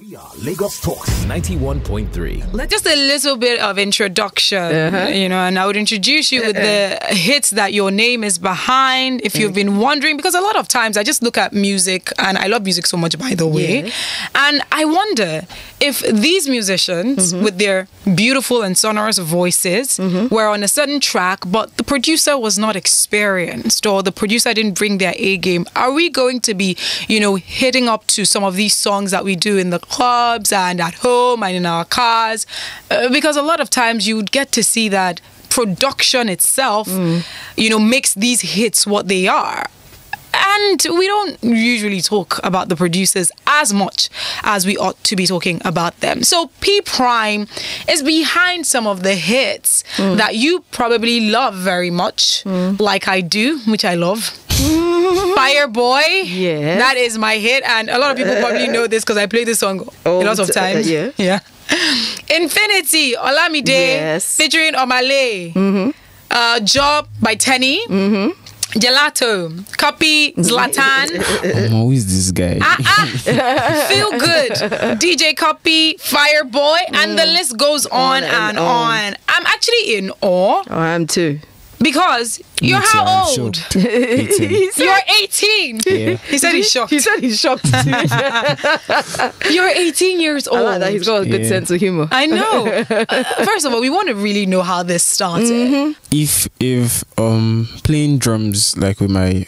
We are Lagos Talks 91.3. Just a little bit of introduction, and I would introduce you with the hits that your name is behind. If you've been wondering, because a lot of times I just look at music, and I love music so much, by the way, and I wonder if these musicians with their beautiful and sonorous voices were on a certain track, but the producer was not experienced, or the producer didn't bring their A game. Are we going to be, hitting up to some of these songs that we do in the clubs and at home and in our cars? Because a lot of times you would get to see that production itself, makes these hits what they are. And we don't usually talk about the producers as much as we ought to be talking about them. So P.Priime is behind some of the hits that you probably love very much, like I do, which I love. Fireboy, that is my hit, and a lot of people probably know this because I play this song a lot of times. Infinity, Olamide, featuring Omale, Job by Tenny, Gelato, Copy, Zlatan. Who is this guy? Feel Good, DJ Copy, Fireboy, and the list goes on and on. I'm actually in awe. Oh, I am too. Because you're how old? 18. You're 18. Yeah. He said he's shocked. He said he's shocked too. You're 18 years old. I like that. He's got a good sense of humor. I know. First of all, we want to really know how this started. If playing drums like with my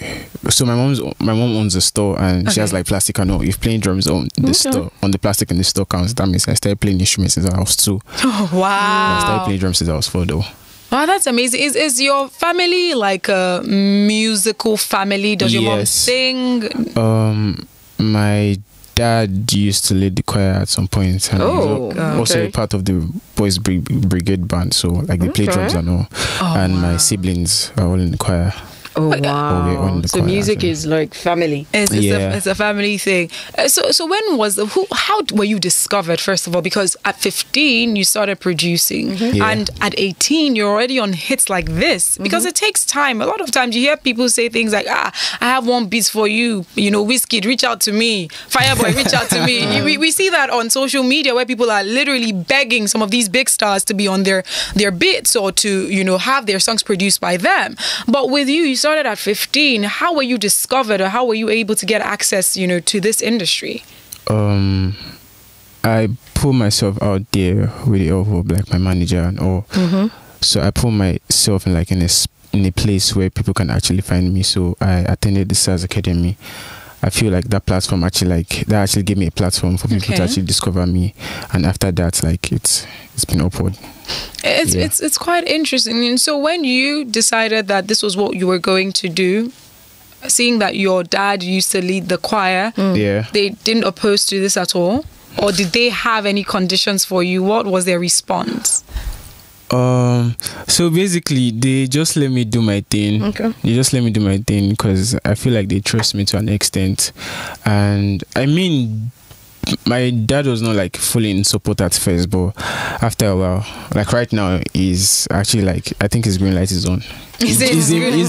mom owns a store and she has like plastic and all. If playing drums on the store, on the plastic in the store counts, that means I started playing instruments since I was 2. Oh, wow. I started playing drums since I was 4 though. Wow, that's amazing. Is your family like a musical family? Does your mom sing? My dad used to lead the choir at some point, and also a part of the boys brigade band. So like they play drums and all. And my siblings are all in the choir. Oh wow! So music is like family. It's a family thing. So when was how were you discovered, first of all? Because at 15 you started producing, and at 18 you're already on hits like this. Because it takes time. A lot of times you hear people say things like, I have one beat for you. Wizkid, reach out to me. Fireboy, reach out to me. We see that on social media where people are literally begging some of these big stars to be on their beats or to have their songs produced by them. But with you started at 15. How were you discovered, or how were you able to get access, to this industry? I put myself out there with the help of like my manager and all. So I put myself in a place where people can actually find me. So I attended the SARS Academy. I feel like that platform actually gave me a platform for people to actually discover me, and after that, it's been upward. It's quite interesting. And so when you decided that this was what you were going to do, seeing that your dad used to lead the choir, they didn't oppose to this at all, or did they have any conditions for you? What was their response? So basically they just let me do my thing. They just let me do my thing because I feel like they trust me to an extent. And I mean, my dad was not like fully in support at first, but after a while, like right now, he's actually like, I think his green light is on. He's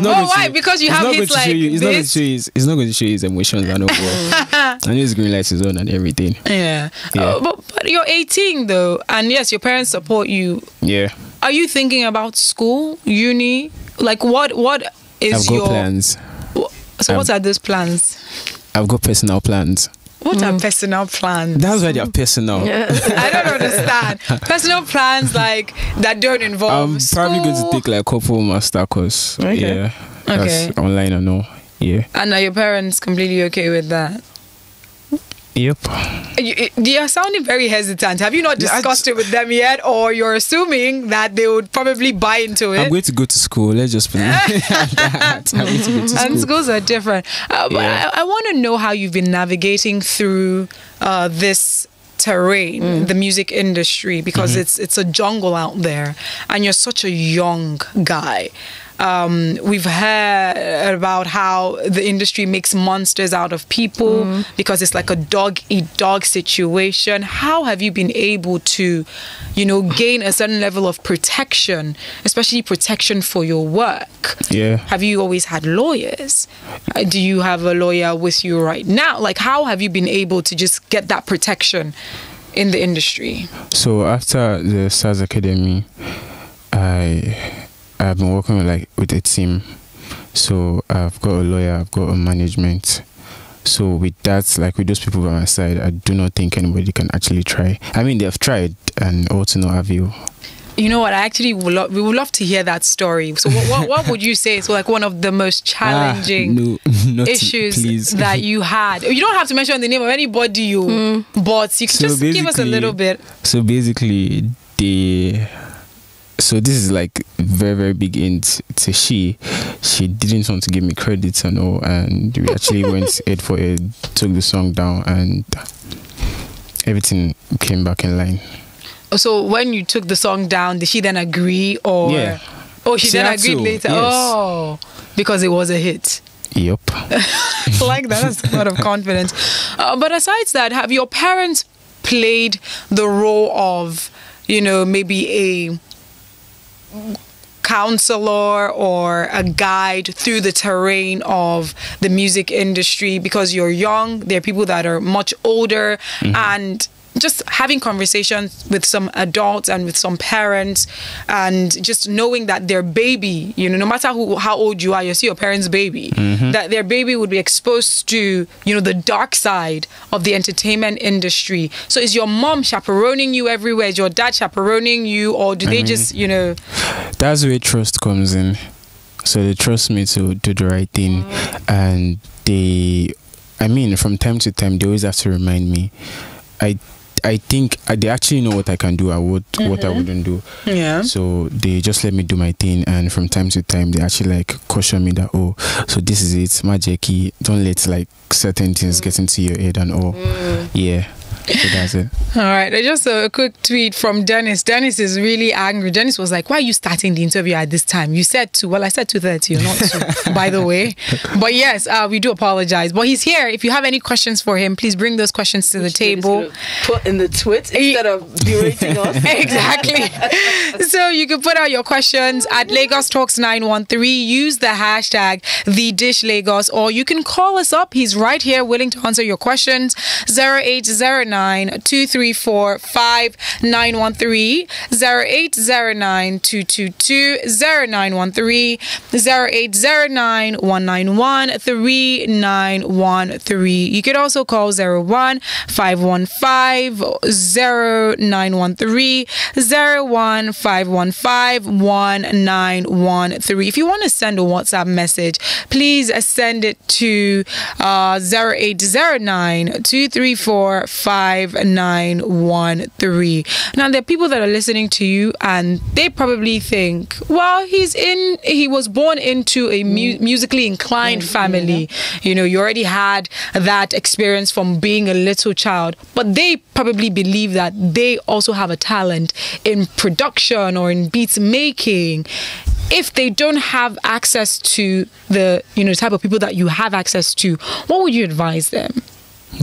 not why? Because you have hits like this? He's not going to show you his emotions and all. I know his green light is on and everything. But you're 18 though, and yes, your parents support you. Are you thinking about school, uni? Like what is I've got plans. So what are those plans? I've got personal plans. What are personal plans? That's why they are personal. I don't understand. Personal plans like that don't involve I'm school. probably going to take like a couple master course. That's online and all. And are your parents completely okay with that? Yep. You're sounding very hesitant. Have you not discussed it with them yet, or you're assuming that they would probably buy into it? I'm going to go to school. Let's just believe that. I'm going to go to school. And schools are different. But I want to know how you've been navigating through this terrain, the music industry, because it's a jungle out there, and you're such a young guy. we've heard about how the industry makes monsters out of people because it's like a dog-eat-dog situation. How have you been able to, gain a certain level of protection, especially protection for your work? Yeah. Have you always had lawyers? Do you have a lawyer with you right now? Like, how have you been able to just get that protection in the industry? So after the SARS Academy, I've been working with a team. So I've got a lawyer, I've got a management. So with that, with those people by my side, I do not think anybody can actually try. I mean, they've tried and all to no avail. You know what? I actually we would love to hear that story. So what would you say is one of the most challenging issues that you had? You don't have to mention the name of anybody, but you can just give us a little bit. So basically, so this is very, very big hint to she didn't want to give me credits and all, and we actually went head for head, took the song down, and everything came back in line. So when you took the song down, did she then agree, or she then agreed later? Yes. Oh, because it was a hit. Yep. Like that. That's a lot of confidence. But aside that, have your parents played the role of, maybe a counselor or a guide through the terrain of the music industry? Because you're young, there are people that are much older, and just having conversations with some adults and with some parents, and just knowing that their baby, no matter how old you are, you're still your parents' baby, that their baby would be exposed to, the dark side of the entertainment industry. So is your mom chaperoning you everywhere? Is your dad chaperoning you, or do they just, That's where trust comes in. So they trust me to do the right thing, and from time to time, they always have to remind me. I think they actually know what I can do and what I wouldn't do. Yeah. So they just let me do my thing, and from time to time they actually caution me that, so this is it, Majeki, don't let certain things get into your head and all. Yeah. So that's it. All right. Just a quick tweet from Dennis. Dennis is really angry. Dennis was like, why are you starting the interview at this time? You said 2. Well, I said 2:30, not 2, by the way. But yes, we do apologize. But he's here. If you have any questions for him, please bring those questions to the table. Put in the tweet instead of berating us. Exactly. So you can put out your questions at Lagos Talks 913. Use the hashtag #TheDishLagos, or you can call us up. He's right here willing to answer your questions. 0809 234 5913, 0809 222 0913, 0809 191 3913. You could also call 01 515 0913, 01 515 1913. If you want to send a WhatsApp message, please send it to 0809 234 5913. Now, there are people that are listening to you and they probably think, well, he was born into a musically inclined family. You already had that experience from being a little child, but they probably believe that they also have a talent in production or in beat making. If they don't have access to the type of people that you have access to, what would you advise them?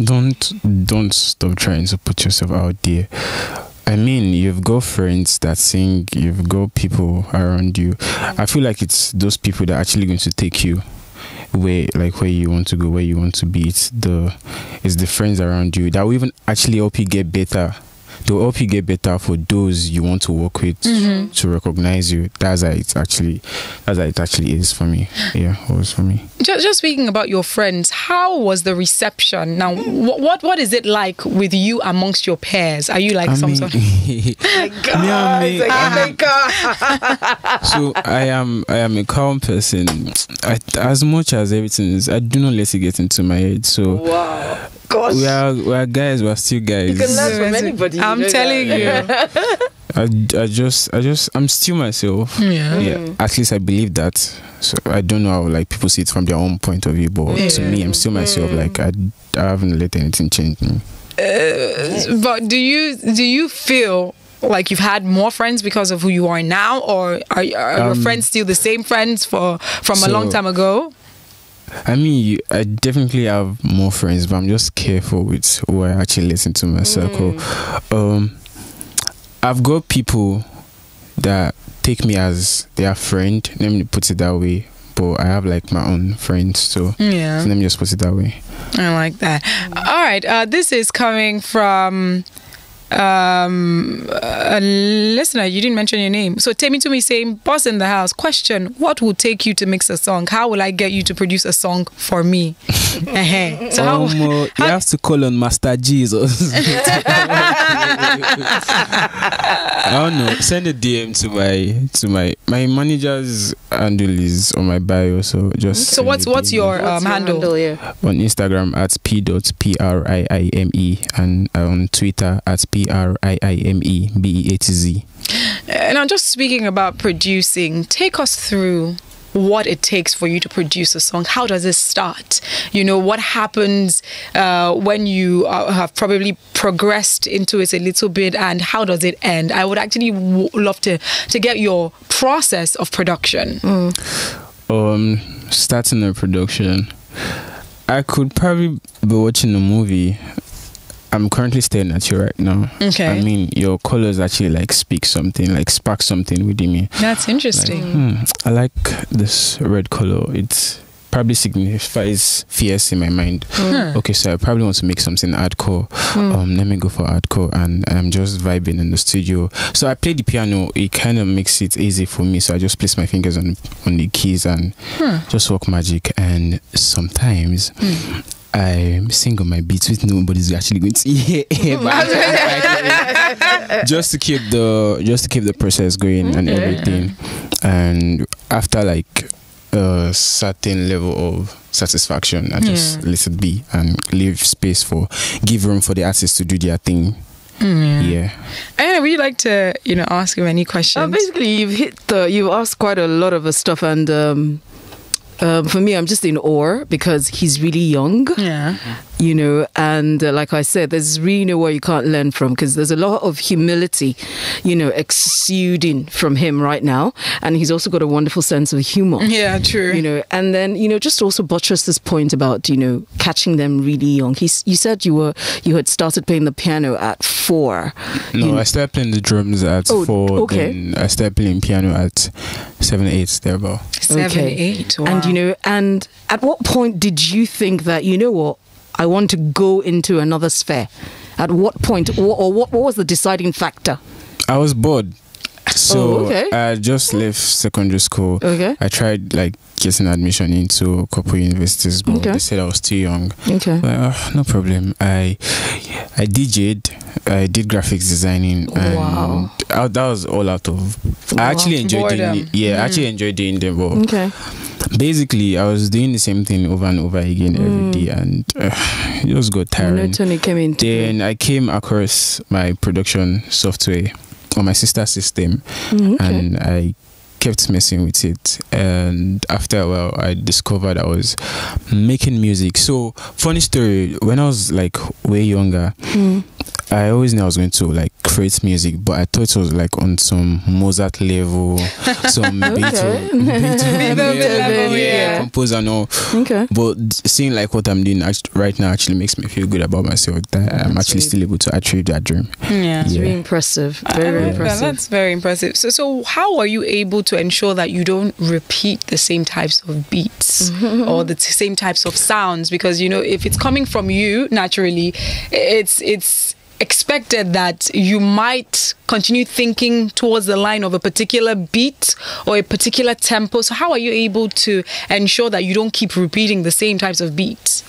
Don't stop trying to put yourself out there. I mean, you've got friends that sing, you've got people around you. I feel like it's those people that are actually going to take you where you want to go, where you want to be. It's the friends around you that will even actually help you get better. They'll help you get better for those you want to work with, to recognize you. That's how it actually is for me. Yeah, it was for me. Just speaking about your friends, how was the reception? Now, what is it like with you amongst your peers? Are you some sort of... So I am a calm person. As much as everything is, I do not let it get into my head. So wow. Gosh. We are guys. We are still guys. You can learn from anybody. I'm telling you. I'm still myself. Yeah. At least I believe that. So I don't know how people see it from their own point of view, but to me, I'm still myself. I haven't let anything change me. But do you feel like you've had more friends because of who you are now, or are your friends still the same friends from a long time ago? I mean, I definitely have more friends, but I'm just careful with who I actually listen to my circle. I've got people that take me as their friend, let me put it that way, but I have like my own friends, so let me just put it that way. I like that. All right, this is coming from a listener. You didn't mention your name. So Temi to me saying, boss in the house, question, what will take you to mix a song? How will I get you to produce a song for me? So you have to call on Master Jesus. I don't know, send a DM to my manager's handle is on my bio, so just what's your handle? On Instagram at p.priime and on Twitter at PRIIMEBEATZ. Now, just speaking about producing, take us through what it takes for you to produce a song. How does it start? You know, what happens when you have probably progressed into it a little bit, and how does it end? I would actually love to get your process of production. Starting a production, I could probably be watching a movie. I'm currently staring at you right now. Okay. I mean, your colors actually like speak something, like spark something within me. That's interesting. Like, I like this red color. It probably signifies fierce in my mind. Okay, so I probably want to make something hardcore. Let me go for hardcore, and I'm just vibing in the studio. So I play the piano. It kind of makes it easy for me. So I just place my fingers on the keys and just work magic. And sometimes I sing on my beats with nobody's actually going to hear. just to keep the process going and everything. And after like a certain level of satisfaction, I just let it be and give room for the artists to do their thing. And would you like to ask him any questions? Basically, you've asked quite a lot of stuff, and for me, I'm just in awe because he's really young. And like I said, there's really nowhere you can't learn from, because there's a lot of humility, exuding from him right now. And he's also got a wonderful sense of humor. Yeah, true. And then, just also buttress this point about, catching them really young. You said you had started playing the piano at 4. No, I started playing the drums at 4. Okay. Then I started playing piano at 7, 8, thereabout. 7, 8, wow. And, and at what point did you think that, what, I want to go into another sphere? At what point, or what was the deciding factor? I was bored. So I just left secondary school. I tried like getting admission into a couple universities, but they said I was too young. But, no problem. I DJ'd. I did graphics designing, and that was all out of. I actually enjoyed doing it. I actually enjoyed doing them. But basically, I was doing the same thing over and over again every day, and it just got tiring. Then I came across my production software on my sister's system, and I kept messing with it, and after a while I discovered I was making music. So funny story, when I was like way younger, I always knew I was going to like create music, but I thought it was like on some Mozart level, some Beethoven composer and all. But seeing like what I'm doing right now actually makes me feel good about myself, that I'm actually still able to achieve that dream. It's really impressive. Very impressive. That's very impressive. So how are you able to ensure that you don't repeat the same types of beats or the same types of sounds? Because if it's coming from you naturally, it's expected that you might continue thinking towards the line of a particular beat or a particular tempo. So how are you able to ensure that you don't keep repeating the same types of beats?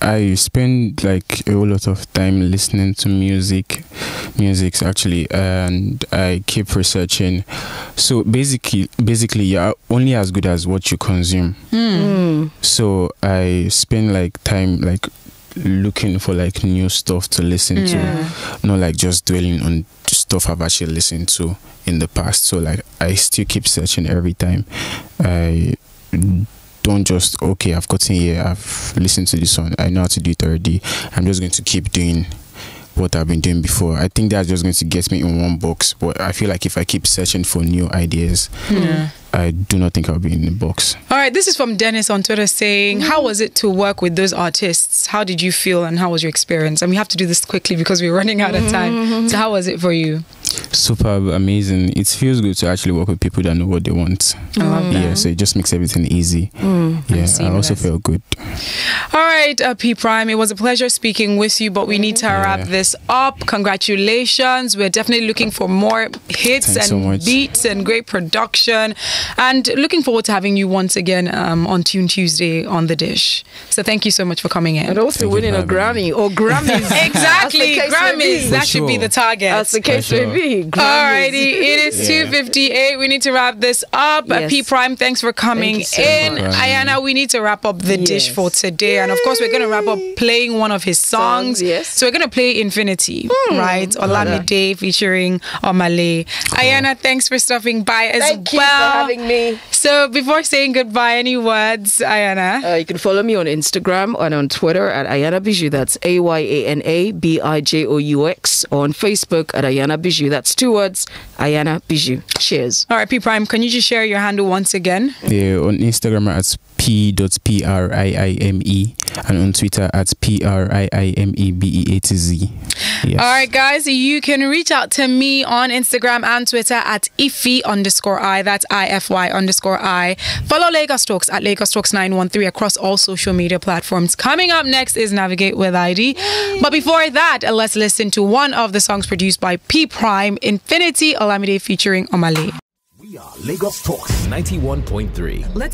I spend like a whole lot of time listening to music actually, and I keep researching. So basically you're only as good as what you consume. So I spend like time like looking for like new stuff to listen to, not like just dwelling on stuff I've actually listened to in the past. So like I still keep searching every time. I don't just I've gotten here, I've listened to this one, I know how to do it already, I'm just going to keep doing what I've been doing before. I think that's just going to get me in one box. But I feel like if I keep searching for new ideas, I do not think I'll be in the box. All right, this is from Dennis on Twitter saying, how was it to work with those artists? How did you feel and how was your experience? And we have to do this quickly because we're running out of time. So how was it for you? Superb, amazing. It feels good to actually work with people that know what they want. I love that. Yeah, so it just makes everything easy. Yeah, I also felt good. All right, P.Priime, it was a pleasure speaking with you, but we need to wrap this up. Congratulations. We're definitely looking for more hits and beats and great production. And looking forward to having you once again on Tune Tuesday on The Dish. So thank you so much for coming in. And also winning a Grammy or Grammys. Exactly, Grammys. That should be the target. That's the case may be. Alrighty, it is 2:58. We need to wrap this up. P.Priime, thanks for coming in. Ayana, we need to wrap up The Dish for today. And of course, we're going to wrap up playing one of his songs. So we're going to play Infinity, right? Olamide featuring Omale. Ayana, thanks for stopping by as well. Thank you for having me. So before saying goodbye, any words, Ayana? You can follow me on Instagram and on Twitter at Ayana Bijou. That's AYANABIJOUX. On Facebook at Ayana Bijou. That's 2 words, Ayana Bijou. Cheers. All right, P.Priime, can you just share your handle once again? Yeah, on Instagram at p.priime and on Twitter at PRIIMEBEATZ. Yes. All right, guys, you can reach out to me on Instagram and Twitter at Ify_I. That's IFY_I. Follow Lagos Talks at Lagos Talks 913 across all social media platforms. Coming up next is Navigate with ID. But before that, let's listen to one of the songs produced by P.Priime, Infinity, Olamide featuring Omale. We are Lagos Talks 91.3. Let's